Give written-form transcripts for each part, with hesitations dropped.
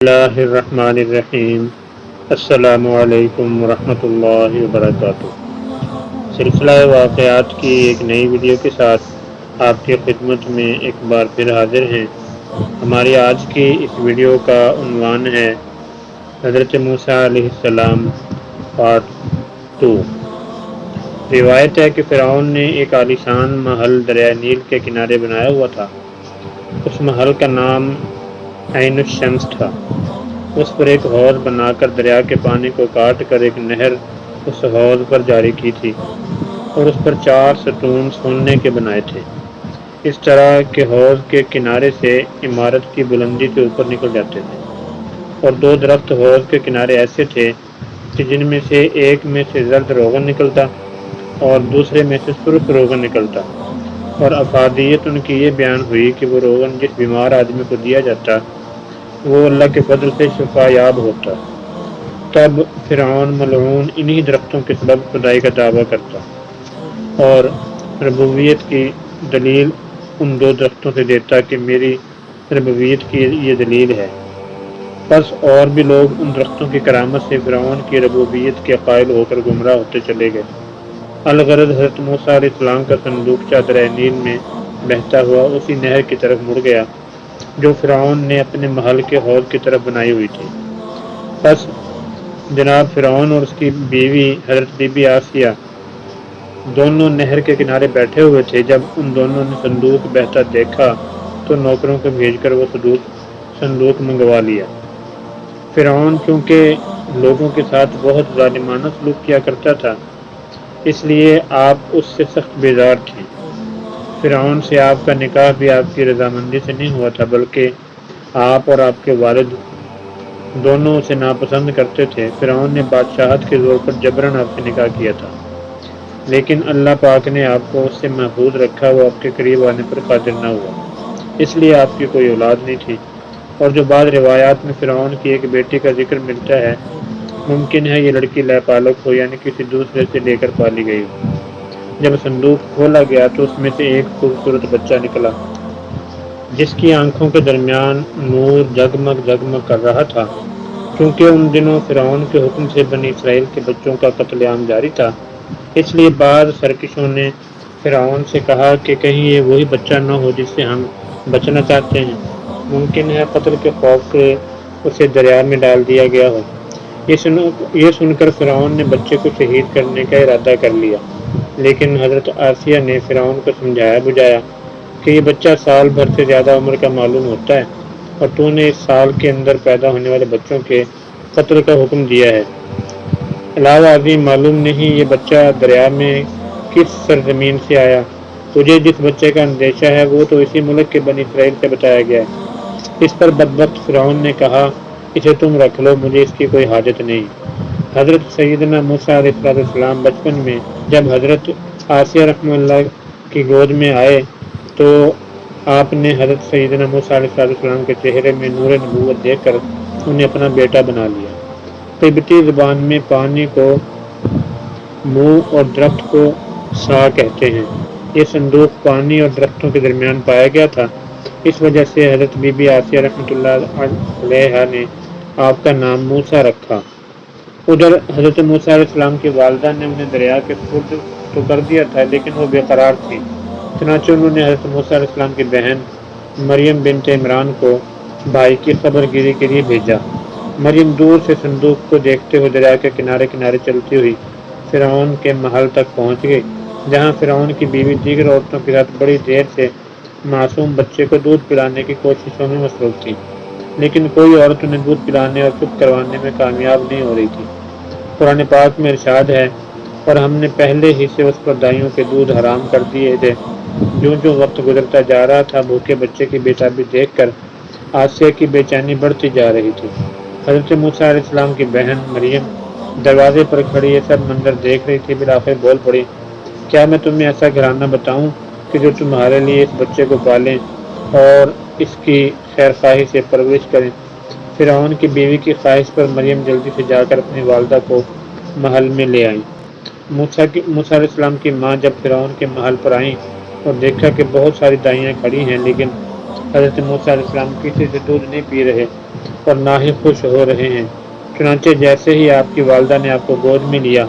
اللہ الرحمن الرحیم۔ السلام علیکم ورحمۃ اللہ وبرکاتہ۔ سلسلہ واقعات کی ایک نئی ویڈیو کے ساتھ آپ کی خدمت میں ایک بار پھر حاضر ہیں۔ ہماری آج کی اس ویڈیو کا عنوان ہے حضرت موسیٰ علیہ السلام پارٹ 2۔ روایت ہے کہ فرعون نے ایک عالیشان محل دریائے نیل کے کنارے بنایا ہوا تھا۔ اس محل کا نام عین الشمس تھا۔ اس پر ایک حوض بنا کر دریا کے پانی کو کاٹ کر ایک نہر اس حوض پر جاری کی تھی اور اس پر 4 ستون سونے کے بنائے تھے، اس طرح کہ حوض کے کنارے سے عمارت کی بلندی سے اوپر نکل جاتے تھے، اور 2 درخت حوض کے کنارے ایسے تھے کہ جن میں سے ایک میں سے زرد روغن نکلتا اور دوسرے میں سے سرخ روغن نکلتا، اور افادیت ان کی یہ بیان ہوئی کہ وہ روغن جس بیمار آدمی کو دیا جاتا وہ اللہ کے فضل سے شفا یاب ہوتا۔ تب فرعون ملعون انہی درختوں کے سبب خدائی کا دعویٰ کرتا اور ربوبیت کی دلیل ان 2 درختوں سے دیتا کہ میری ربوبیت کی یہ دلیل ہے۔ پس اور بھی لوگ ان درختوں کی کرامت سے فرعون کی ربوبیت کے قائل ہو کر گمراہ ہوتے چلے گئے۔ الغرض حضرت موسیٰ علیہ السلام کا صندوقچہ دریائے نیل میں بہتا ہوا اسی نہر کی طرف مڑ گیا جو فرعون نے اپنے محل کے حوض کی طرف بنائی ہوئی تھی۔ پس جناب فرعون اور اس کی بیوی حضرت بی بی آسیہ دونوں نہر کے کنارے بیٹھے ہوئے تھے۔ جب ان دونوں نے صندوق بہتا دیکھا تو نوکروں کو بھیج کر وہ صندوق منگوا لیا۔ فرعون چونکہ لوگوں کے ساتھ بہت ظالمانہ سلوک کیا کرتا تھا، اس لیے آپ اس سے سخت بیزار تھیں۔ فرعون سے آپ کا نکاح بھی آپ کی رضامندی سے نہیں ہوا تھا، بلکہ آپ اور آپ کے والد دونوں اسے ناپسند کرتے تھے۔ فرعون نے بادشاہت کے زور پر جبراً آپ سے نکاح کیا تھا، لیکن اللہ پاک نے آپ کو اس سے محفوظ رکھا، وہ آپ کے قریب آنے پر قادر نہ ہوا، اس لیے آپ کی کوئی اولاد نہیں تھی۔ اور جو بعض روایات میں فرعون کی ایک بیٹی کا ذکر ملتا ہے، ممکن ہے یہ لڑکی لا پالک ہو، یعنی کسی دوسرے سے لے کر پالی گئی ہو۔ جب صندوق کھولا گیا تو اس میں سے ایک خوبصورت بچہ نکلا جس کی آنکھوں کے درمیان نور جگمگ جگمگ کر رہا تھا۔ کیونکہ ان دنوں فرعون کے حکم سے بنی اسرائیل کے بچوں کا قتل عام جاری تھا، اس لیے بعض سرکشوں نے فرعون سے کہا کہ کہیں یہ وہی بچہ نہ ہو جس سے ہم بچنا چاہتے ہیں، ممکن ہے قتل کے خوف سے اسے دریا میں ڈال دیا گیا ہو۔ یہ سن کر فرعون نے بچے کو شہید کرنے کا ارادہ کر لیا، لیکن حضرت آسیہ نے فرعون کو سمجھایا بجھایا کہ یہ بچہ سال بھر سے زیادہ عمر کا معلوم ہوتا ہے، اور تو نے اس سال کے اندر پیدا ہونے والے بچوں کے قتل کا حکم دیا ہے۔ علاوہ ازیں معلوم نہیں یہ بچہ دریا میں کس سرزمین سے آیا۔ تجھے جس بچے کا اندیشہ ہے وہ تو اسی ملک کے بنی اسرائیل سے بتایا گیا ہے۔ اس پر بدبخت فرعون نے کہا اسے تم رکھ لو، مجھے اس کی کوئی حاجت نہیں۔ حضرت سیدنا موسیٰ علیہ السلام بچپن میں جب حضرت آسیہ رحمہ اللہ کی گود میں آئے تو آپ نے حضرت سیدنا موسیٰ علیہ السلام کے چہرے میں نور نبوت دیکھ کر انہیں اپنا بیٹا بنا لیا۔ قبطی زبان میں پانی کو منہ اور درخت کو سا کہتے ہیں۔ یہ صندوق پانی اور درختوں کے درمیان پایا گیا تھا، اس وجہ سے حضرت بی بی آسیہ رحمۃ اللہ علیہا نے آپ کا نام موسیٰ رکھا۔ ادھر حضرت موسیٰ علیہ السلام کی والدہ نے انہیں دریا کے سپرد تو کر دیا تھا، لیکن وہ بے قرار تھیں، چنانچہ انہوں نے حضرت موسیٰ علیہ السلام کی بہن مریم بنت عمران کو بھائی کی خبر گیری کے لیے بھیجا۔ مریم دور سے صندوق کو دیکھتے ہوئے دریا کے کنارے کنارے چلتی ہوئی فرعون کے محل تک پہنچ گئی، جہاں فرعون کی بیوی دیگر عورتوں کے ساتھ بڑی دیر سے معصوم بچے کو دودھ پلانے کی کوششوں میں مصروف تھی، لیکن کوئی عورت انہیں دودھ پلانے اور چپ کروانے میں کامیاب نہیں ہو رہی تھی۔ قرآن پاک میں ارشاد ہے، اور ہم نے پہلے ہی سے اس پر دائیوں کے دودھ حرام کر دیے تھے۔ جو وقت گزرتا جا رہا تھا، بھوکے بچے کی بےتابی دیکھ کر آسیہ کی بے چینی بڑھتی جا رہی تھی۔ حضرت موسیٰ علیہ السلام کی بہن مریم دروازے پر کھڑی یہ سب منظر دیکھ رہی تھی، بالآخر بول پڑی، کیا میں تمہیں ایسا گھرانہ بتاؤں کہ جو تمہارے لیے اس بچے کو پالیں اور اس کی خیرخواہی سے پرورش کریں؟ فرعون کی بیوی کی خواہش پر مریم جلدی سے جا کر اپنی والدہ کو محل میں لے آئیں۔ موسیٰ علیہ السلام کی ماں جب فرعون کے محل پر آئیں اور دیکھا کہ بہت ساری دائیاں کھڑی ہیں لیکن حضرت موسیٰ علیہ السلام کسی سے دودھ نہیں پی رہے اور نہ ہی خوش ہو رہے ہیں۔ چنانچہ جیسے ہی آپ کی والدہ نے آپ کو گود میں لیا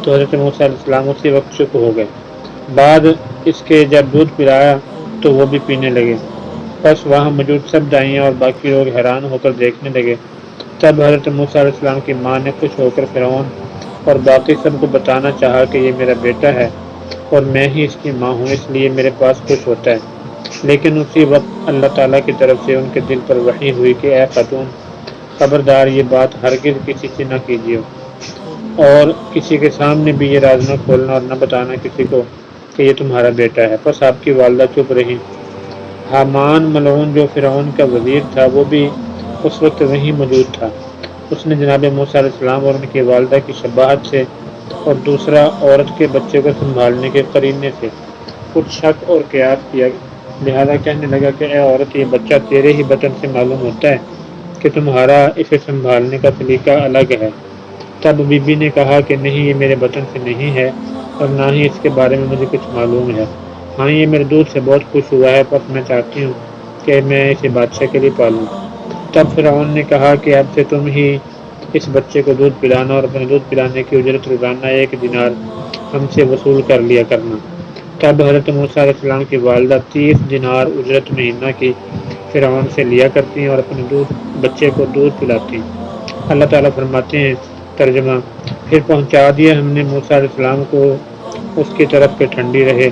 تو حضرت موسیٰ علیہ السلام اسی وقت چپ ہو گئے۔ بعد اس کے جب دودھ پلایا تو وہ بھی پینے لگے۔ بس وہاں موجود سب دائیاں اور باقی لوگ حیران ہو کر دیکھنے لگے۔ تب حضرت موسیٰ علیہ السلام کی ماں نے خوش ہو کر فرعون اور باقی سب کو بتانا چاہا کہ یہ میرا بیٹا ہے اور میں ہی اس کی ماں ہوں، اس لیے میرے پاس خوش ہوتا ہے۔ لیکن اسی وقت اللہ تعالیٰ کی طرف سے ان کے دل پر وحی ہوئی کہ اے خاتون، خبردار یہ بات ہرگز کسی سے نہ کیجیے اور کسی کے سامنے بھی یہ راز نہ کھولنا اور نہ بتانا کسی کو کہ یہ تمہارا بیٹا ہے۔ بس آپ کی والدہ چپ رہی۔ حامان ملعون جو فرعون کا وزیر تھا وہ بھی اس وقت وہیں موجود تھا۔ اس نے جناب موسیٰ علیہ السلام اور ان کی والدہ کی شباہت سے اور دوسرا عورت کے بچے کو سنبھالنے کے قرینے سے کچھ شک اور قیاس کیا، لہذا کہنے لگا کہ اے عورت، یہ بچہ تیرے ہی بطن سے معلوم ہوتا ہے کہ تمہارا اسے سنبھالنے کا سلیقہ الگ ہے۔ تب بی بی نے کہا کہ نہیں، یہ میرے بطن سے نہیں ہے اور نہ ہی اس کے بارے میں مجھے کچھ معلوم ہے۔ ہاں، یہ میرے دودھ سے بہت خوش ہوا ہے، بس میں چاہتی ہوں کہ میں اسے بادشاہ کے لیے پالوں۔ تب فرعون نے کہا کہ اب سے تم ہی اس بچے کو دودھ پلانا اور اپنے دودھ پلانے کی اجرت روزانہ 1 دینار ہم سے وصول کر لیا کرنا۔ تب حضرت موسیٰ علیہ السلام کی والدہ 30 دینار اجرت مہینہ کی فرعون سے لیا کرتی اور اپنے بچے کو دودھ پلاتی۔ اللہ تعالیٰ فرماتے ہیں، ترجمہ: پھر پہنچا دیا ہم نے موسیٰ علیہ السلام کو اس کی طرف کہ ٹھنڈی رہے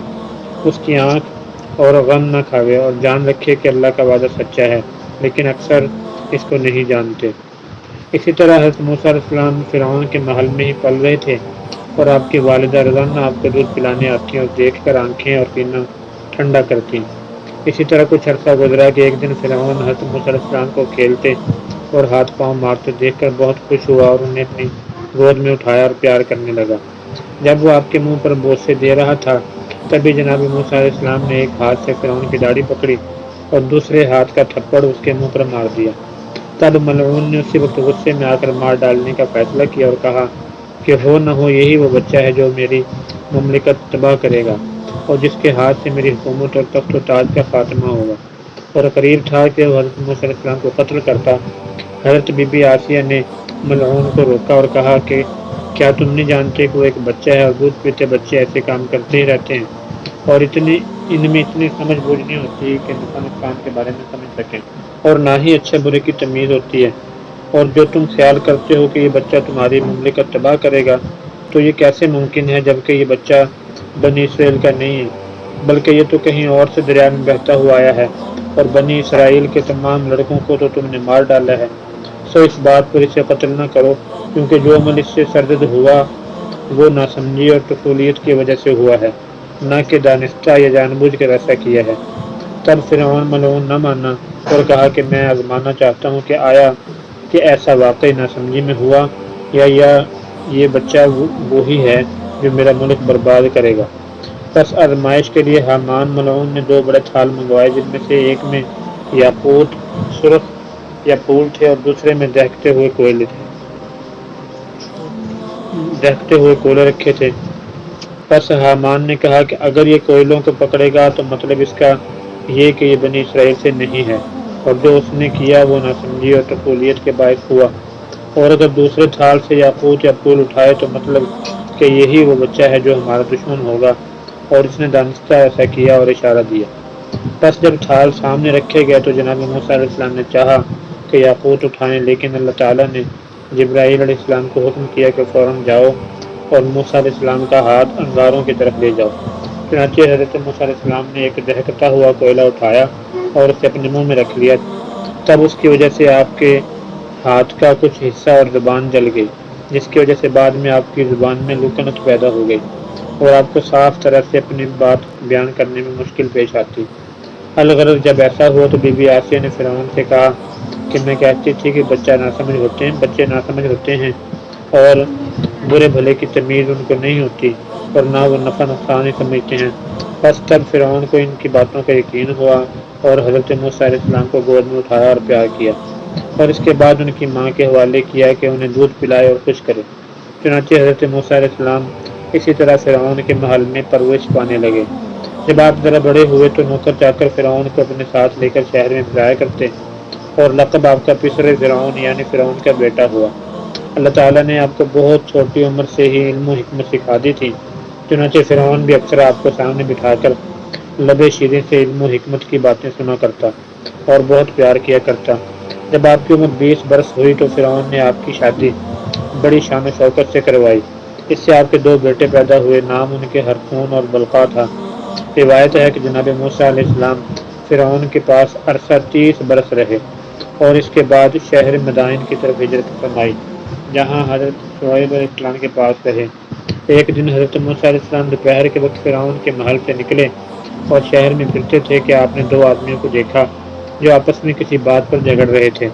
اس کی آنکھ اور غم نہ کھاوے، اور جان رکھے کہ اللہ کا وعدہ سچا ہے، لیکن اکثر اس کو نہیں جانتے۔ اسی طرح حضرت موسیٰ علیہ السلام فرعون کے محل میں ہی پل رہے تھے اور آپ کی والدہ روزانہ آپ کو دودھ پلانے آتی اور دیکھ کر آنکھیں اور سینہ ٹھنڈا کرتی۔ اسی طرح کچھ عرصہ گزرا کہ ایک دن فرعون حضرت موسیٰ علیہ السلام کو کھیلتے اور ہاتھ پاؤں مارتے دیکھ کر بہت خوش ہوا اور انہیں اپنی گود میں اٹھایا اور پیار کرنے لگا۔ جب وہ آپ کے منہ پر بوسے دے رہا تھا تبھی جناب موسیٰ علیہ السلام نے ایک ہاتھ سے فرعون کی داڑھی پکڑی اور دوسرے ہاتھ کا تھپڑ اس کے منہ پر مار دیا۔ تب ملعون نے اسی وقت غصے میں آ کر مار ڈالنے کا فیصلہ کیا اور کہا کہ ہو نہ ہو یہی وہ بچہ ہے جو میری مملکت تباہ کرے گا اور جس کے ہاتھ سے میری حکومت اور تخت و تاج کا خاتمہ ہوگا۔ اور قریب تھا کہ وہ حضرت موسیٰ علیہ السلام کو قتل کرتا۔ حضرت بی بی آسیہ نے ملعون کو روکا اور کہا کہ کیا تم نہیں جانتے کہ وہ ایک بچہ ہے اور دودھ پیتے بچے ایسے کام کرتے ہی رہتے ہیں اور ان میں اتنی سمجھ بوجھ نہیں ہوتی کہ نفع نقصان کے بارے میں سمجھ سکیں اور نہ ہی اچھے برے کی تمیز ہوتی ہے، اور جو تم خیال کرتے ہو کہ یہ بچہ تمہاری مملکت تباہ کرے گا تو یہ کیسے ممکن ہے، جبکہ یہ بچہ بنی اسرائیل کا نہیں ہے بلکہ یہ تو کہیں اور سے دریا میں بہتا ہوا آیا ہے، اور بنی اسرائیل کے تمام لڑکوں کو تو تم نے مار ڈالا ہے۔ سو اس بات پر اسے قتل نہ کرو، کیونکہ جو عمل اس سے سرزد ہوا وہ ناسمجھی اور طفولیت کی وجہ سے ہوا ہے، نہ کہ دانستہ یا جان بوجھ کر ایسا کیا ہے۔ تب فرعون ملعون نہ مانا اور کہا کہ میں آزمانا چاہتا ہوں کہ آیا کہ ایسا واقعی ناسمجھی میں ہوا یا یہ بچہ وہی ہے جو میرا ملک برباد کرے گا۔ پس آزمائش کے لیے حامان ملعون نے 2 بڑے تھال منگوائے، جن میں سے ایک میں یاقوت سرخ یا پھول تھے اور دوسرے میں دہکتے ہوئے کوئلے رکھے تھے۔ پس حامان نے کہا کہ اگر یہ کوئلوں کو پکڑے گا تو مطلب اس کا یہ کہ یہ بنی اسرائیل سے نہیں ہے، اور جو اس نے کیا وہ ناسمجھی اور طفولیت کے باعث ہوا، اور اگر دوسرے تھال سے یاقوت یا پھول اٹھائے تو مطلب کہ یہی وہ بچہ ہے جو ہمارا دشمن ہوگا، اور اس نے دانستہ ایسا کیا اور اشارہ دیا۔ پس جب تھال سامنے رکھے گئے تو جناب موسیٰ علیہ السلام نے چاہا کہ یاقوت اٹھائیں، لیکن اللہ تعالیٰ نے جبرائیل علیہ السلام کو حکم کیا کہ فوراً جاؤ اور موسیٰ علیہ السلام کا ہاتھ انگاروں کی طرف لے جاؤ۔ چنانچہ حضرت موسیٰ علیہ السلام نے ایک دہکتا ہوا کوئلہ اٹھایا اور اسے اپنے منہ میں رکھ لیا۔ تب اس کی وجہ سے آپ کے ہاتھ کا کچھ حصہ اور زبان جل گئی، جس کی وجہ سے بعد میں آپ کی زبان میں لکنت پیدا ہو گئی اور آپ کو صاف طرح سے اپنی بات بیان کرنے میں مشکل پیش آتی۔ الغرض جب ایسا ہوا تو بی بی آسیہ نے فرعون سے کہا کہ میں کہتی تھی کہ بچے ناسمجھ ہوتے ہیں اور برے بھلے کی تمیز ان کو نہیں ہوتی اور نہ وہ نفع نقصان ہی سمجھتے ہیں۔ بس تب فرعون کو ان کی باتوں کا یقین ہوا اور حضرت موسیٰ علیہ السلام کو گود میں اٹھایا اور پیار کیا، اور اس کے بعد ان کی ماں کے حوالے کیا کہ انہیں دودھ پلائے اور خوش کرے۔ چنانچہ حضرت موسیٰ علیہ السلام اسی طرح فرعون کے محل میں پرورش پانے لگے۔ جب آپ ذرا بڑے ہوئے تو نوکر چاکر فرعون کو اپنے ساتھ لے کر شہر میں پھرایا کرتے اور لقب آپ کا پسر فرعون یعنی فرعون کا بیٹا ہوا۔ اللہ تعالیٰ نے آپ کو بہت چھوٹی عمر سے ہی علم و حکمت سکھا دی تھی، چنانچہ فرعون بھی اکثر آپ کو سامنے بٹھا کر لب شیریں سے علم و حکمت کی باتیں سنا کرتا اور بہت پیار کیا کرتا۔ جب آپ کی عمر 20 برس ہوئی تو فرعون نے آپ کی شادی بڑی شان و شوکت سے کروائی۔ اس سے آپ کے 2 بیٹے پیدا ہوئے، نام ان کے ہرفون اور بلقا تھا۔ روایت ہے کہ جناب موسیٰ علیہ السلام فرعون کے پاس عرصہ 30 برس رہے اور اس کے بعد شہر مدائن کی طرف ہجرت فرمائی، جہاں حضرت شعیب علیہ السلام کے پاس رہے۔ ایک دن حضرت موسیٰ علیہ السلام دوپہر کے وقت فرعون کے محل سے نکلے اور شہر میں پھرتے تھے کہ آپ نے 2 آدمیوں کو دیکھا جو آپس میں کسی بات پر جھگڑ رہے تھے۔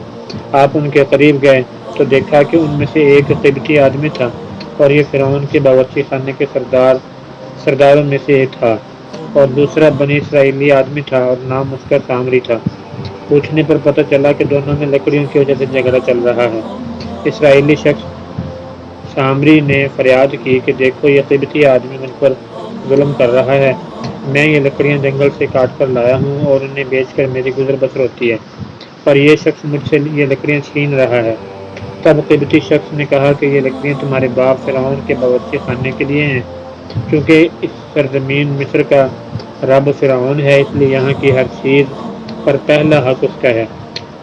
آپ ان کے قریب گئے تو دیکھا کہ ان میں سے ایک قبطی آدمی تھا اور یہ فرعون کے باورچی خانے کے سرداروں میں سے ایک تھا، اور دوسرا بنی اسرائیلی آدمی تھا اور نام اس کا سامری تھا۔ پوچھنے پر پتہ چلا کہ دونوں میں لکڑیوں کی وجہ سے جھگڑا چل رہا ہے۔ اسرائیلی شخص سامری نے فریاد کی کہ دیکھو، یہ قبطی آدمی مجھ پر ظلم کر رہا ہے، میں یہ لکڑیاں جنگل سے کاٹ کر لایا ہوں اور انہیں بیچ کر میری گزر بسر ہوتی ہے، پر یہ شخص مجھ سے یہ لکڑیاں چھین رہا ہے۔ تب قبطی شخص نے کہا کہ یہ لکڑیاں تمہارے باپ فرعون کے باورچی خانے کے لیے ہیں، کیونکہ اس سرزمین مصر کا رب فرعون ہے، اس لیے یہاں کی ہر چیز پر پہلا حق اس کا ہے،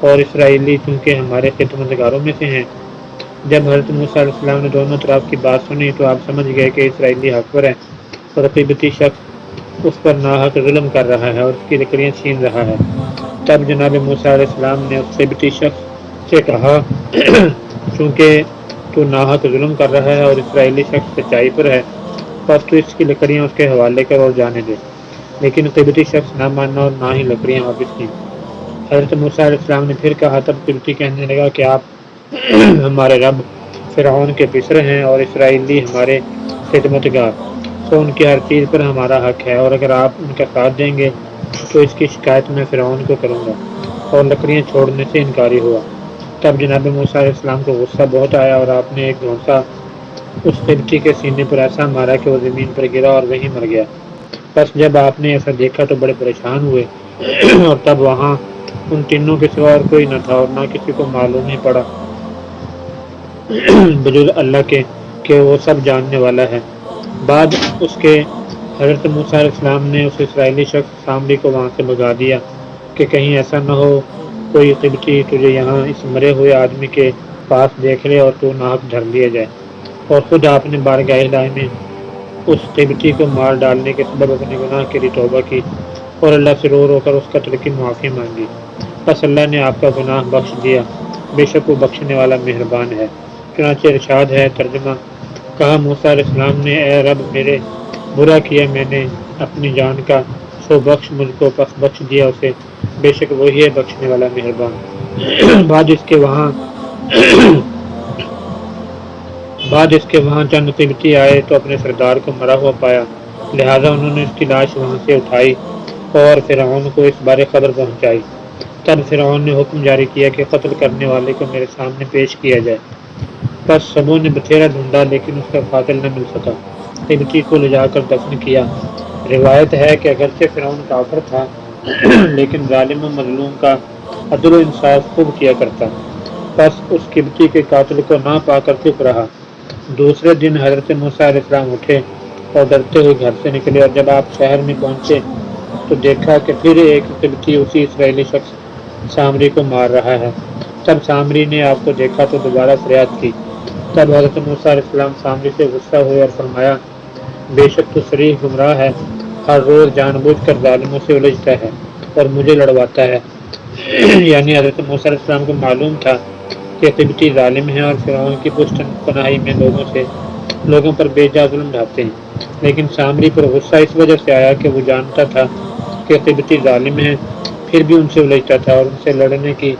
اور اسرائیلی چونکہ ہمارے خدمتگاروں میں سے ہیں۔ جب حضرت موسیٰ علیہ السلام نے دونوں طرف کی بات سنی تو آپ سمجھ گئے کہ اسرائیلی حق پر ہے اور قبطی شخص اس پر ناحق ظلم کر رہا ہے اور اس کی لکڑیاں چھین رہا ہے۔ تب جناب موسیٰ علیہ السلام نے اس قبطی شخص سے کہا چونکہ تو ناحق ظلم کر رہا ہے اور اسرائیلی شخص سچائی پر ہے، بس تو اس کی لکڑیاں اس کے حوالے کر اور جانے دے۔ لیکن قبطی شخص نہ مانا اور نہ ہی لکڑیاں واپس کیں۔ حضرت موسیٰ علیہ السلام نے پھر کہا، تب قبطی کہنے لگا کہ آپ ہمارے رب فرعون کے پسر ہیں اور اسرائیلی ہمارے خدمتگار، تو ان کی ہر چیز پر ہمارا حق ہے، اور اگر آپ ان کا ساتھ دیں گے تو اس کی شکایت میں فرعون کو کروں گا، اور لکڑیاں چھوڑنے سے انکاری ہوا۔ تب جناب موسیٰ علیہ السلام کو غصہ بہت آیا اور آپ نے ایک دھونسا اس قبطی کے سینے پر ایسا مارا کہ وہ زمین پر گرا اور وہیں مر گیا۔ بس جب آپ نے ایسا دیکھا تو بڑے پریشان ہوئے اور تب وہاں ان تینوں کے سوا اور کوئی نہ تھا اور نہ کسی کو معلوم ہی پڑا بجز اللہ کے کہ وہ سب جاننے والا ہے۔ بعد اس کے حضرت موسیٰ علیہ السلام نے اس اسرائیلی شخص سامری کو وہاں سے بھگا دیا کہ کہیں ایسا نہ ہو کوئی قبطی تجھے یہاں اس مرے ہوئے آدمی کے پاس دیکھ لے اور تو ناحق دھر لیا جائے۔ اور خود آپ نے بارگاہ الہی میں اس قبطی کو مار ڈالنے کے سبب اپنے گناہ کے لیے توبہ کی اور اللہ سے رو رو کر اس قتل کی معافی مانگی۔ بس اللہ نے آپ کا گناہ بخش دیا، بے شک وہ بخشنے والا مہربان ہے۔ چنانچہ ارشاد ہے، ترجمہ: کہا موسیٰ علیہ السلام نے، اے رب میرے، برا کیا میں نے اپنی جان کا، سو بخش مجھ کو، پس بخش دیا اسے، بے شک وہی ہے بخشنے والا مہربان۔ بعد اس کے وہاں چند قبطی آئے تو اپنے سردار کو مرا ہوا پایا، لہٰذا انہوں نے اس کی لاش وہاں سے اٹھائی اور فرعون کو اس بارے خبر پہنچائی۔ تب فرعون نے حکم جاری کیا کہ قتل کرنے والے کو میرے سامنے پیش کیا جائے۔ بس سبوں نے بتھیرا ڈھونڈا لیکن اس کا قاتل نہ مل سکا۔ قبطی کو لے جا کر دفن کیا۔ روایت ہے کہ اگرچہ فرعون کافر تھا لیکن ظالم و مظلوم کا عدل و انصاف خوب کیا کرتا، بس اس قبطی کے قاتل کو نہ پا کر چپ رہا۔ دوسرے دن حضرت موسیٰ علیہ السلام اٹھے اور ڈرتے ہوئے گھر سے نکلے، اور جب آپ شہر میں پہنچے تو دیکھا کہ پھر ایک قبطی اسی اسرائیلی شخص سامری کو مار رہا ہے۔ تب سامری نے آپ کو دیکھا تو دوبارہ فریاد کی۔ تب حضرت موسیٰ علیہ السلام سامری سے غصہ ہوئے اور فرمایا، بے شک تو صریح گمراہ ہے، ہر روز جان بوجھ کر ظالموں سے الجھتا ہے اور مجھے لڑواتا ہے۔ یعنی حضرت موسیٰ علیہ السلام کو معلوم تھا کہ قبطی ظالم ہیں اور فرعون کی پشت پناہی میں لوگوں پر بے جا ظلم ڈھاتے ہیں، لیکن سامری پر غصہ اس وجہ سے آیا کہ وہ جانتا تھا کہ قبطی ظالم ہیں، پھر بھی ان سے الجھتا تھا اور ان سے لڑنے کی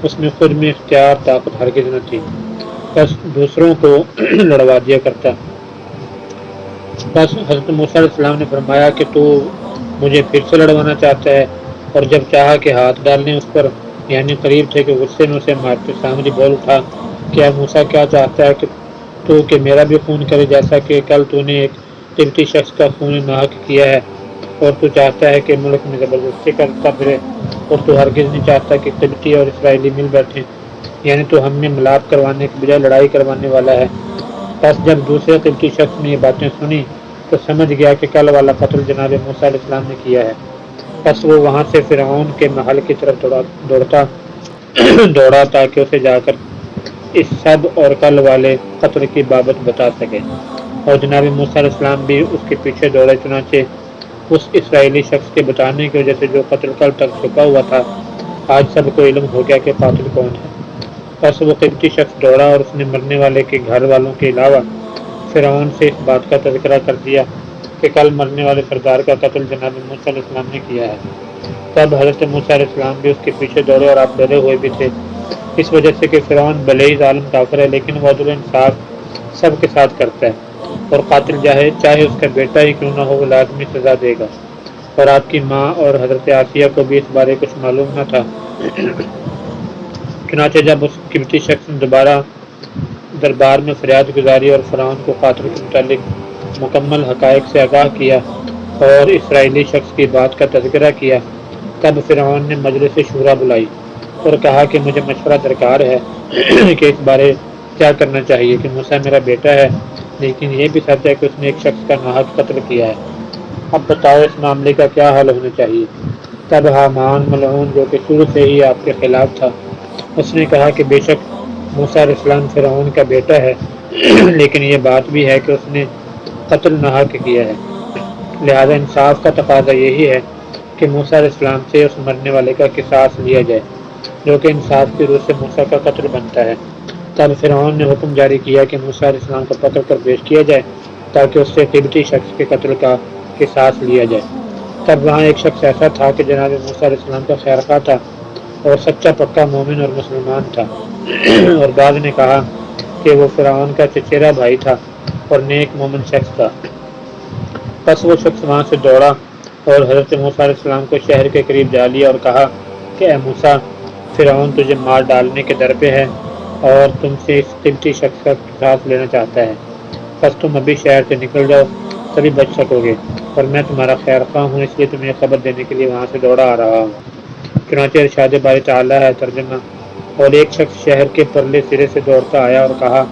اس میں خود میں اختیار طاقت ہرگز نہ تھی، بس دوسروں کو لڑوا دیا کرتا۔ بس حضرت موسیٰ علیہ السلام نے فرمایا کہ تو مجھے پھر سے لڑوانا چاہتا ہے، اور جب چاہا کہ ہاتھ ڈالنے اس پر، یعنی قریب تھے کہ غصے میں اسے مارتے، سامری بول اٹھا، کیا موسیٰ کیا چاہتا ہے کہ میرا بھی خون کرے، جیسا کہ کل تو نے ایک قبطی شخص کا خون ناحق کیا ہے، اور تو چاہتا ہے کہ ملک میں زبردستی کرتا پھرے۔ اور تو ہرگز نہیں چاہتا کہ قبطی اور اسرائیلی مل بیٹھیں، یعنی تو ہم میں ملاپ کروانے کے بجائے لڑائی کروانے والا ہے۔ بس جب دوسرے قبطی شخص نے یہ باتیں سنی تو سمجھ گیا کہ کل والا قتل جناب موسیٰ علیہ السلام نے کیا ہے۔ بس وہ وہاں سے فرعون کے محل کی طرف دوڑا تاکہ اسے جا کر اس سب اور کل والے قتل کی بابت بتا سکے، اور جناب موسیٰ علیہ السلام بھی اس کے پیچھے دوڑے۔ چنانچہ اس اسرائیلی شخص کے بتانے کی وجہ سے جو قتل کل تک چھپا ہوا تھا، آج سب کو علم ہو گیا کہ قاتل کون ہے۔ بس وہ قبطی شخص دوڑا اور اس نے مرنے والے کے گھر والوں کے علاوہ فرعون سے اس بات کا تذکرہ کر دیا کہ کل مرنے والے سردار کا قتل جناب موسیٰ علیہ السلام نے کیا ہے۔ تب حضرت موسیٰ علیہ السلام بھی اس کے پیچھے دوڑے، اور آپ ڈرے ہوئے بھی تھے، اس وجہ سے کہ فرعون بھلے ہی ظالم کافر ہے لیکن وہ عدل و انصاف سب کے ساتھ کرتا ہے، اور قاتل چاہے اس کا بیٹا ہی کیوں نہ ہو وہ لازمی سزا دے گا۔ اور آپ کی ماں اور حضرت آسیہ کو بھی اس بارے کچھ معلوم نہ تھا۔ چنانچہ جب اس قبطی شخص نے دوبارہ دربار میں فریاد گزاری اور فرعون کو قاتل کے متعلق مکمل حقائق سے آگاہ کیا اور اسرائیلی شخص کی بات کا تذکرہ کیا، تب فرعون نے مجلس شورا بلائی اور کہا کہ مجھے مشورہ درکار ہے کہ اس بارے کیا کرنا چاہیے کہ موسیٰ میرا بیٹا ہے، لیکن یہ بھی سچ ہے کہ اس نے ایک شخص کا ناحق قتل کیا ہے۔ اب بتاؤ اس معاملے کا کیا حل ہونا چاہیے؟ تب حامان ملعون، جو کہ شروع سے ہی آپ کے خلاف تھا، اس نے کہا کہ بے شک موسیٰ علیہ السلام فرعون کا بیٹا ہے، لیکن یہ بات بھی ہے کہ اس نے قتل ناحق کیا ہے، لہذا انصاف کا تقاضا یہی ہے کہ موسیٰ علیہ السلام سے اس مرنے والے کا قصاص لیا جائے، جو کہ انصاف کی روح سے موسیٰ کا قتل بنتا ہے۔ تب فرعون نے حکم جاری کیا کہ موسیٰ علیہ السلام کو پکڑ کر پیش کیا جائے تاکہ اس سے قبطی شخص کے قتل کا قصاص لیا جائے۔ تب وہاں ایک شخص ایسا تھا کہ جناب موسیٰ علیہ السلام کا خیرخواہ تھا اور سچا پکا مومن اور مسلمان تھا، اور بعض نے کہا کہ وہ فرعون کا چچیرا بھائی تھا اور نیک مومن شخص تھا۔ پس وہ شخص وہاں سے دوڑا اور حضرت موسیٰ علیہ السلام کو شہر کے قریب جا لیا اور کہا کہ اے موسیٰ، فرعون تجھے مار ڈالنے کے در پہ ہے اور تم سے اس قبطی شخص کا قصاص لینا چاہتا ہے، پس تم ابھی شہر سے نکل جاؤ، تبھی بچ سکو گے، اور میں تمہارا خیر خواہ ہوں اس لیے تمہیں خبر دینے کے لیے وہاں سے دوڑا آ رہا ہوں۔ چنانچہ ارشاد باری تعالیٰ ہے ترجمہ: اور ایک شخص شہر کے پرلے سرے سے دوڑتا آیا اور کہا،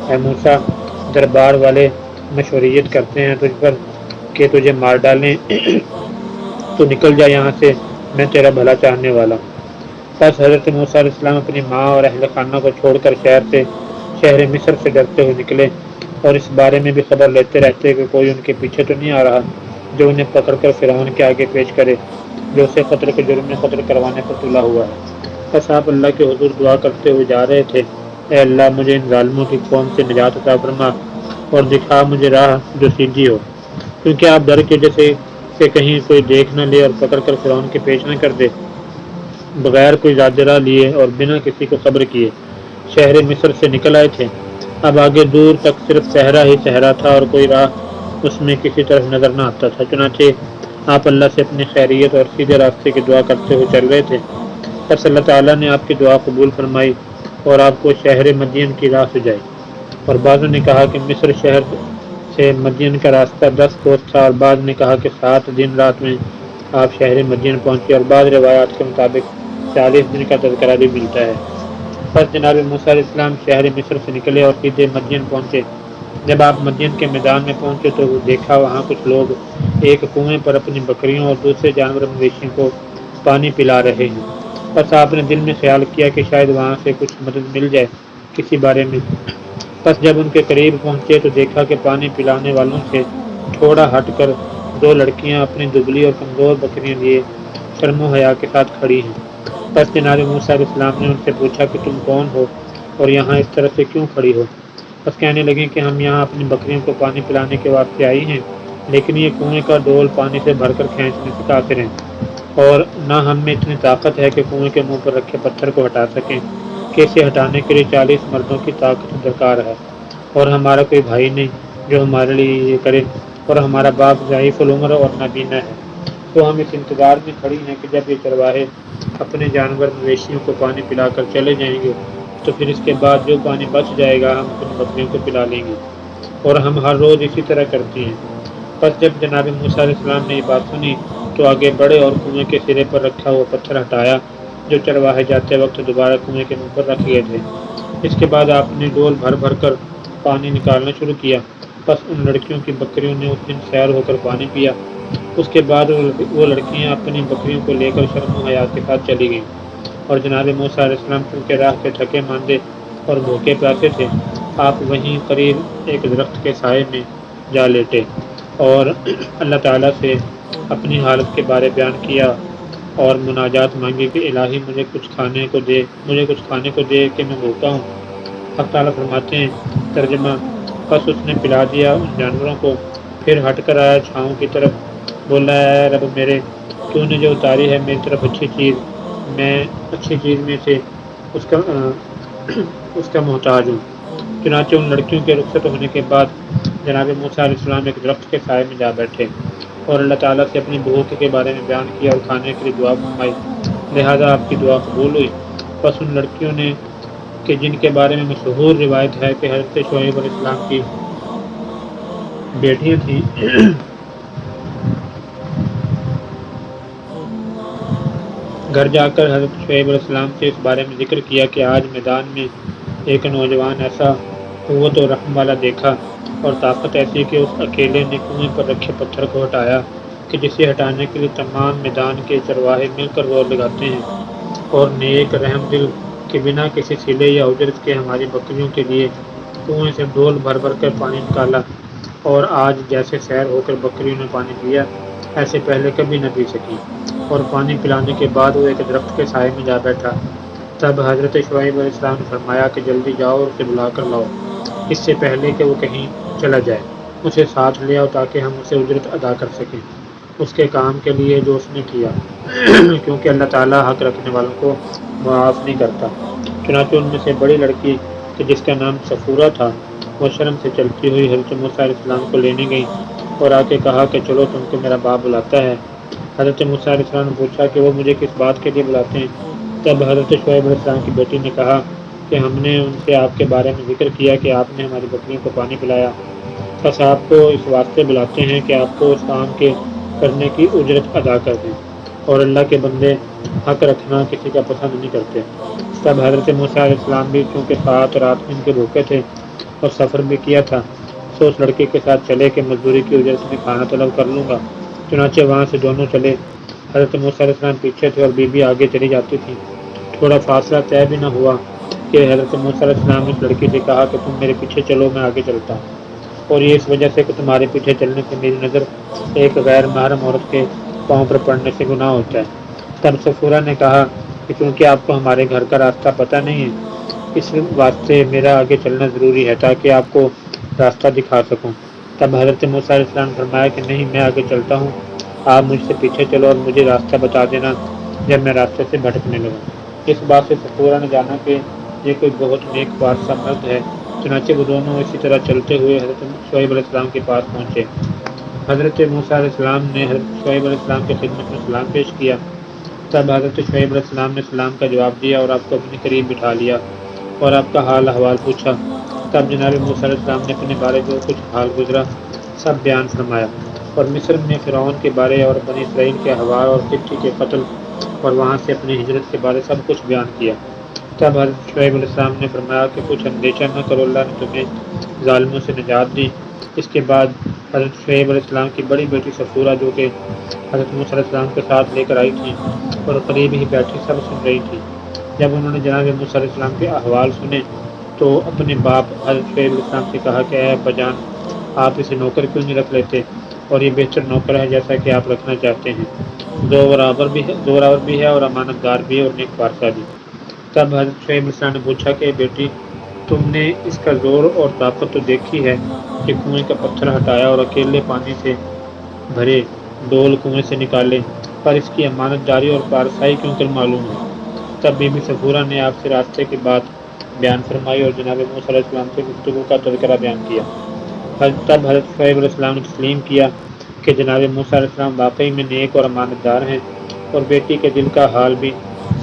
اے موسیٰ، دربار والے مشورت کرتے ہیں تجھ پر کہ تجھے مار ڈالیں، تو نکل جا یہاں سے، میں تیرا بھلا چاہنے والا ہوں۔ پس حضرت موسیٰ علیہ السلام اپنی ماں اور اہل خانہ کو چھوڑ کر شہر مصر سے ڈرتے ہوئے نکلے، اور اس بارے میں بھی خبر لیتے رہتے کہ کوئی ان کے پیچھے تو نہیں آ رہا جو انہیں پکڑ کر فرعون کے آگے پیش کرے، جو اسے قتل کے جرم میں قتل کروانے پر تلا ہوا ہے۔ بس آپ اللہ کے حضور دعا کرتے ہوئے جا رہے تھے، اے اللہ مجھے ان ظالموں کی قوم سے نجات عطا فرما اور دکھا مجھے راہ جو سیدھی ہو، کیونکہ آپ ڈر کے جیسے کہ کہیں کوئی دیکھ نہ لے اور پکڑ کر فرعون کے پیش نہ کر دے، بغیر کوئی زاد راہ لیے اور بنا کسی کو خبر کیے شہر مصر سے نکل آئے تھے۔ اب آگے دور تک صرف صحرا ہی صحرا تھا اور کوئی راہ اس میں کسی طرف نظر نہ آتا تھا۔ چنانچہ آپ اللہ سے اپنی خیریت اور سیدھے راستے کی دعا کرتے ہوئے چل رہے تھے، پس اللہ تعالیٰ نے آپ کی دعا قبول فرمائی اور آپ کو شہر مدین کی راہ سجائی۔ اور بعضوں نے کہا کہ مصر شہر سے مدین کا راستہ 10 کوس تھا، اور بعض نے کہا کہ 7 دن رات میں آپ شہر مدین پہنچے، اور بعض روایات کے مطابق 40 دن کا تذکرہ بھی ملتا ہے۔ پس جناب موسیٰ علیہ السلام شہر مصر سے نکلے اور سیدھے مدین پہنچے۔ جب آپ مدین کے میدان میں پہنچے تو وہ دیکھا وہاں کچھ لوگ ایک کنویں پر اپنی بکریوں اور دوسرے جانور مویشیوں کو پانی پلا رہے ہیں۔ پس آپ نے دل میں خیال کیا کہ شاید وہاں سے کچھ مدد مل جائے کسی بارے میں۔ پس جب ان کے قریب پہنچے تو دیکھا کہ پانی پلانے والوں سے تھوڑا ہٹ کر 2 لڑکیاں اپنی دبلی اور کمزور بکریاں لیے شرم و حیا کے ساتھ کھڑی ہیں۔ پس جناب موسیٰ علیہ السلام نے ان سے پوچھا کہ تم کون ہو اور یہاں اس طرح سے کیوں کھڑی ہو؟ پس کہنے لگیں کہ ہم یہاں اپنی بکریوں کو پانی پلانے کے واسطے آئی ہیں، لیکن یہ کنویں کا ڈول پانی سے بھر کر کھینچنے سے قاصر ہیں، اور نہ ہم میں اتنی طاقت ہے کہ کنویں کے منہ پر رکھے پتھر کو ہٹا سکیں، کہ اسے ہٹانے کے لیے 40 مردوں کی طاقت درکار ہے، اور ہمارا کوئی بھائی نہیں جو ہمارے لیے یہ کرے، اور ہمارا باپ ضعیف العمر اور نابینا ہے، تو ہم اس انتظار میں کھڑی ہیں کہ جب یہ چرواہے اپنے جانور مویشیوں کو پانی پلا کر چلے جائیں گے تو پھر اس کے بعد جو پانی بچ جائے گا ہم اپنی بکریوں کو پلا لیں گے، اور ہم ہر روز اسی طرح کرتی ہیں۔ پس جب جناب موسیٰ علیہ السلام نے یہ بات سنی تو آگے بڑھے اور کنویں کے سرے پر رکھا ہوا پتھر ہٹایا جو چرواہے جاتے وقت دوبارہ کنویں کے منہ پر رکھ گئے تھے۔ اس کے بعد آپ نے ڈول بھر بھر کر پانی نکالنا شروع کیا۔ بس ان لڑکیوں کی بکریوں نے اس دن سیر ہو کر پانی پیا۔ اس کے بعد وہ لڑکیاں اپنی بکریوں کو لے کر شرم و حیا کے ساتھ چلی گئیں، اور جناب موسیٰ علیہ السلام چونکہ راہ سے تھکے ماندے اور بھوکے پیاسے تھے، آپ وہیں قریب ایک درخت کے سائے میں جا لیٹے اور اللہ تعالیٰ سے اپنی حالت کے بارے بیان کیا اور مناجات مانگی کہ الہی مجھے کچھ کھانے کو دے کہ میں بھوکا ہوں۔ حق تعالیٰ فرماتے ہیں ترجمہ: پس اس نے پلا دیا ان جانوروں کو، پھر ہٹ کر آیا چھاؤں کی طرف، بولا اے رب میرے، تو نے جو اتاری ہے میری طرف اچھی چیز میں سے اس کا محتاج ہوں۔ چنانچہ ان لڑکیوں کے رخصت ہونے کے بعد جناب موسیٰ علیہ السلام ایک درخت کے سائے میں جا بیٹھے اور اللہ تعالیٰ سے اپنی بھوک کے بارے میں بیان کیا اور کھانے کے لیے دعا فرمائی، لہذا آپ کی دعا قبول ہوئی۔ بس ان لڑکیوں نے کہ جن کے بارے میں مشہور روایت ہے کہ حضرت شعیب علیہ السلام کی بیٹیاں تھیں، گھر جا کر حضرت شعیب علیہ السلام سے اس بارے میں ذکر کیا کہ آج میدان میں ایک نوجوان ایسا قوت و رحم والا دیکھا اور طاقت ایسی کہ اس اکیلے نے کنویں پر رکھے پتھر کو ہٹایا کہ جسے ہٹانے کے لیے تمام میدان کے چرواہے مل کر زور لگاتے ہیں، اور نیک رحم دل کے بنا کسی صلے یا اجرت کے ہماری بکریوں کے لیے کنویں سے ڈول بھر بھر کر پانی نکالا، اور آج جیسے سیر ہو کر بکریوں نے پانی پیا ایسے پہلے کبھی نہ پی سکی۔ اور پانی پلانے کے بعد وہ ایک درخت کے سائے میں جا بیٹھا۔ تب حضرت شعیب علیہ السلام نے فرمایا کہ جلدی جاؤ اور اسے بلا کر لاؤ، اس سے پہلے کہ وہ کہیں چلا جائے، اسے ساتھ لے آؤ تاکہ ہم اسے اجرت ادا کر سکیں اس کے کام کے لیے جو اس نے کیا، کیونکہ اللہ تعالیٰ حق رکھنے والوں کو معاف نہیں کرتا۔ چنانچہ ان میں سے بڑی لڑکی کہ جس کا نام صفورہ تھا، وہ شرم سے چلتی ہوئی حضرت موسیٰ علیہ السلام کو لینے گئی اور آ کے کہا کہ چلو تم کو میرا باپ بلاتا ہے۔ حضرت موسیٰ علیہ السلام نے پوچھا کہ وہ مجھے کس بات کے لیے بلاتے ہیں؟ تب حضرت شعیب علیہ السلام کی بیٹی نے کہا کہ ہم نے ان سے آپ کے بارے میں ذکر کیا کہ آپ نے ہماری بکریوں کو پانی پلایا، بس آپ کو اس واسطے بلاتے ہیں کہ آپ کو اس کام کے کرنے کی اجرت ادا کر دیں، اور اللہ کے بندے حق رکھنا کسی کا پسند نہیں کرتے۔ تب حضرت موسیٰ علیہ السلام بھی چونکہ 7 رات ان کے بھوکے تھے اور سفر بھی کیا تھا، سو اس لڑکے کے ساتھ چلے کہ مزدوری کی اجرت میں کھانا طلب کر لوں گا۔ چنانچہ وہاں سے دونوں چلے، حضرت موسیٰ علیہ السلام پیچھے تھے اور بی بی آگے چلی جاتی تھی۔ تھوڑا فاصلہ طے بھی نہ ہوا کہ حضرت موسیٰ علیہ السلام نے اس لڑکی سے کہا کہ تم میرے پیچھے چلو، میں آگے چلتا ہوں، اور یہ اس وجہ سے کہ تمہارے پیچھے چلنے سے میری نظر ایک غیر محرم عورت کے پاؤں پر پڑنے سے گناہ ہوتا ہے۔ تب صفورہ نے کہا کہ چونکہ آپ کو ہمارے گھر کا راستہ پتہ نہیں ہے، اس واسطے میرا آگے چلنا ضروری ہے تاکہ آپ کو راستہ دکھا سکوں۔ تب حضرت موسیٰ علیہ السلام نے فرمایا کہ نہیں، میں آگے چلتا ہوں، آپ مجھ سے پیچھے چلو اور مجھے راستہ بتا دینا جب میں راستے سے بھٹکنے لگوں۔ اس بات سے صفورہ نے جانا کہ یہ کوئی بہت نیک بادشاہ مرد ہے، چنانچہ وہ دونوں اسی طرح چلتے ہوئے حضرت شعیب علیہ السلام کے پاس پہنچے۔ حضرت موسیٰ علیہ السلام نے حضرت شعیب علیہ السلام کی خدمت میں سلام پیش کیا۔ تب حضرت شعیب علیہ السلام نے سلام کا جواب دیا اور آپ کو اپنے قریب بٹھا لیا اور آپ کا حال احوال پوچھا۔ تب جناب موسیٰ علیہ السلام نے اپنے بارے جو کچھ حال گزرا سب بیان فرمایا، اور مصر میں فرعون کے بارے اور بنی اسرائیل کے احوال اور قبطی کے قتل اور وہاں سے اپنی ہجرت کے بارے سب کچھ بیان کیا۔ تب حضرت شعیب علیہ السلام نے فرمایا کہ کچھ اندیشہ نہ کرو، اللہ نے تمہیں ظالموں سے نجات دی۔ اس کے بعد حضرت شعیب علیہ السلام کی بڑی بیٹی صفورہ جو کہ حضرت موسیٰ علیہ السلام کے ساتھ لے کر آئی تھیں اور قریب ہی بیٹھی سب سن رہی تھی، جب انہوں نے جناب موسیٰ علیہ السلام کے احوال سنے تو اپنے باپ حضرت شعیب علیہ السلام سے کہا کہ اے ابا جان، آپ اسے نوکر کیوں نہیں رکھ لیتے، اور یہ بہتر نوکر ہے جیسا کہ آپ رکھنا چاہتے ہیں، زوراور بھی ہے اور امانت دار بھی ہے اور نیک بادشاہ بھی۔ تب حضرت شعیب علیہ السلام نے پوچھا کہ بیٹی، تم نے اس کا زور اور طاقت تو دیکھی ہے کہ کنویں کا پتھر ہٹایا اور اکیلے پانی سے بھرے ڈول کنویں سے نکالے، پر اس کی امانت داری اور پارسائی کیوں کر معلوم ہے؟ تب بی بی صفورہ نے آپ سے راستے کی بات بیان فرمائی اور جناب موسیٰ علیہ السلام سے گفتگو کا تذکرہ بیان کیا۔ تب حضرت شعیب علیہ السلام نے تسلیم کیا کہ جناب موسیٰ علیہ السلام واقعی میں نیک اور امانت دار ہیں، اور بیٹی کے دل کا حال بھی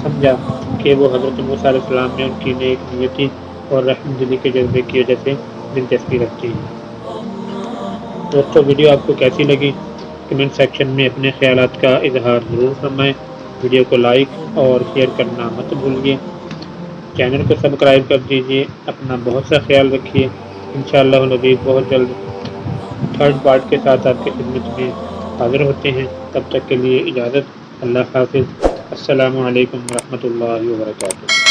سمجھا کہ وہ حضرت موسیٰ علیہ السلام میں ان کی نیک نیتی اور رحم دلی کے جذبے کی وجہ سے دلچسپی رکھتی ہیں۔ دوستو، ویڈیو آپ کو کیسی لگی کمنٹ سیکشن میں اپنے خیالات کا اظہار ضرور فرمائیں۔ ویڈیو کو لائک اور شیئر کرنا مت بھولیے۔ چینل کو سبسکرائب کر دیجیے۔ اپنا بہت سا خیال رکھیے۔ انشاءاللہ العزیز بہت جلد تھرڈ پارٹ کے ساتھ آپ کی خدمت میں حاضر ہوتے ہیں۔ تب تک کے لیے اجازت۔ اللہ حافظ۔ السلام علیکم ورحمۃ اللہ وبرکاتہ۔